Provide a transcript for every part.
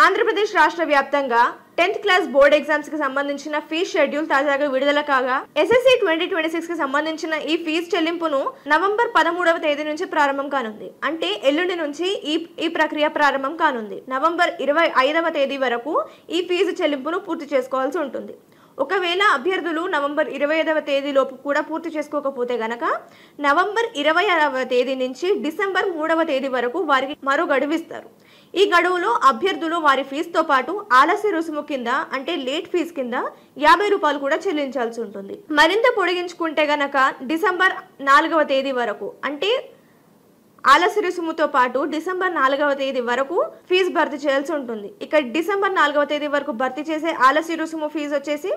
ఆంధ్రప్రదేశ్ రాష్ట్ర వ్యాప్తంగా 10th class board exams కి సంబంధించిన ఫీజు షెడ్యూల్ తాజాగా విడుదల కాగా ఎస్ఎస్సి 2026 కి సంబంధించిన ఈ ఫీజు చెల్లింపును నవంబర్ 13వ తేదీ నుంచి ప్రారంభం కానుంది. అంటే ఎల్లుండి నుంచి ఈ ప్రక్రియ ప్రారంభం కానుంది. నవంబర్ 25వ తేదీ వరకు ఈ ఫీజు చెల్లింపును పూర్తి చేసుకోవాల్సి ఉంటుంది. ఒకవేళ అభ్యర్థులు నవంబర్ 25వ తేదీలోపు కూడా పూర్తి చేసుకోకపోతే గనక నవంబర్ 26వ తేదీ నుంచి డిసెంబర్ 3వ తేదీ వరకు వారికి మరో గడువు ఇస్తారు. ఈ గడువులో అభ్యర్థులు వారి ఫీజుతో పాటు ఆలస్య రుసుము కింద అంటే లేట్ ఫీజు కింద 50 రూపాయలు కూడా చెల్లించాల్సి ఉంటుంది. మరింత పొడిగించుకుంటే గనక డిసెంబర్ 4వ తేదీ వరకు అంటే ఆలస్య రుసుముతో పాటు డిసెంబర్ 4వ తేదీ వరకు ఫీజు భర్తీ చేయాల్సి ఉంటుంది. ఇక డిసెంబర్ 4వ తేదీ వరకు భర్తీ చేసే ఆలస్య రుసుము ఫీజు వచ్చేసి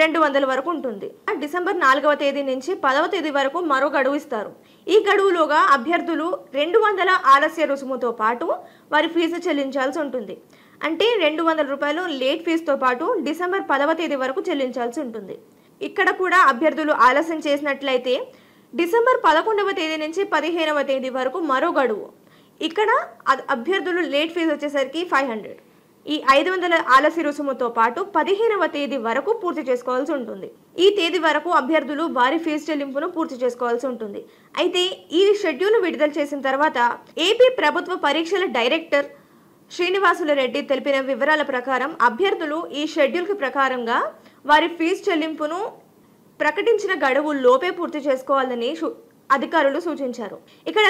200 వరకు ఉంటుంది. డిసెంబర్ 4వ తేదీ నుంచి 10వ తేదీ వరకు మరో గడువు ఇస్తారు. ఈ గడువులోగా అభ్యర్థులు 200 ఆలస్య రుసుముతో పాటు వారి ఫీజు చెల్లించాల్సి ఉంటుంది. అంటే 200 రూపాయలు లేట్ ఫీజుతో పాటు డిసెంబర్ 10వ తేదీ వరకు చెల్లించాల్సి ఉంటుంది. ఇక్కడ కూడా అభ్యర్థులు ఆలస్యం చేసినట్లయితే డిసెంబర్ 11వ తేదీ నుంచి 15వ తేదీ వరకు మరో గడువు. ఇక్కడ అభ్యర్థులు లేట్ ఫీజు వచ్చేసరికి 500. ఈ 500 ఆలస్య రుసుముతో పాటు 15వ తేదీ వరకు పూర్తి చేసుకోవాల్సి ఉంటుంది. ఈ తేదీ వరకు అభ్యర్థులు వారి ఫీజు చెల్లింపును పూర్తి చేసుకోవాల్సి ఉంటుంది. అయితే ఈ షెడ్యూల్ విడుదల చేసిన తర్వాత ఏపీ ప్రభుత్వ పరీక్షల డైరెక్టర్ శ్రీనివాసులు రెడ్డి తెలిపిన వివరాల ప్రకారం అభ్యర్థులు ఈ షెడ్యూల్ ప్రకారంగా వారి ఫీజు చెల్లింపును ప్రకటించిన గడువు లోపే పూర్తి చేసుకోవాలని అధికారులు సూచించారు. ఇక్కడ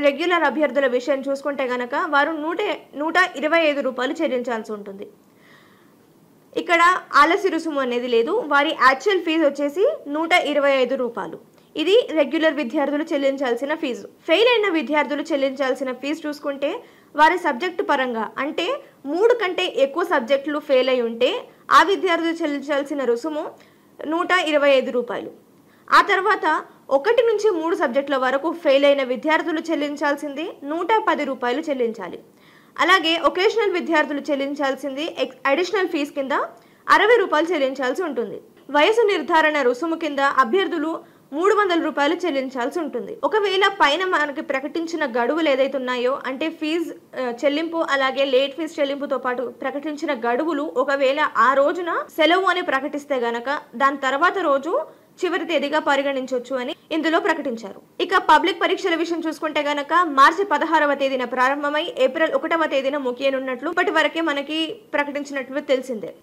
రెగ్యులర్ అభ్యర్థుల విషయం చూసుకుంటే గనక వారు 125 రూపాయలు చెల్లించాల్సి ఉంటుంది. ఇక్కడ ఆలస్య రుసుము అనేది లేదు. వారి యాక్చువల్ ఫీజు వచ్చేసి 125 రూపాయలు. ఇది రెగ్యులర్ విద్యార్థులు చెల్లించాల్సిన ఫీజు. ఫెయిల్ అయిన విద్యార్థులు చెల్లించాల్సిన ఫీజు చూసుకుంటే వారి సబ్జెక్టు పరంగా అంటే 3 కంటే ఎక్కువ సబ్జెక్టులు ఫెయిల్ అయి ఉంటే ఆ విద్యార్థులు చెల్లించాల్సిన రుసుము 125 రూపాయలు. ఆ తర్వాత 1 నుంచి 3 సబ్జెక్టుల వరకు ఫెయిల్ అయిన విద్యార్థులు చెల్లించాల్సింది 110 రూపాయలు చెల్లించాలి. అలాగే ఒకేషనల్ విద్యార్థులు చెల్లించాల్సింది అడిషనల్ ఫీజు కింద 60 రూపాయలు చెల్లించాల్సి ఉంటుంది. వయసు నిర్ధారణ రుసుము కింద అభ్యర్థులు 300 రూపాయలు చెల్లించాల్సి ఉంటుంది. ఒకవేళ పైన మనకి ప్రకటించిన గడువులు ఏదైతే ఉన్నాయో అంటే ఫీజు చెల్లింపు అలాగే లేట్ ఫీజు చెల్లింపుతో పాటు ప్రకటించిన గడువులు ఒకవేళ ఆ రోజున సెలవు అని ప్రకటిస్తే గనక దాని తర్వాత రోజు చివరి తేదీగా పరిగణించవచ్చు అని ఇందులో ప్రకటించారు. ఇక పబ్లిక్ పరీక్షల విషయం చూసుకుంటే గనక మార్చి 16వ తేదీన ప్రారంభమై ఏప్రిల్ 1వ తేదీన ముగియనున్నట్లు ఇప్పటి వరకే మనకి ప్రకటించినట్లు తెలిసిందే.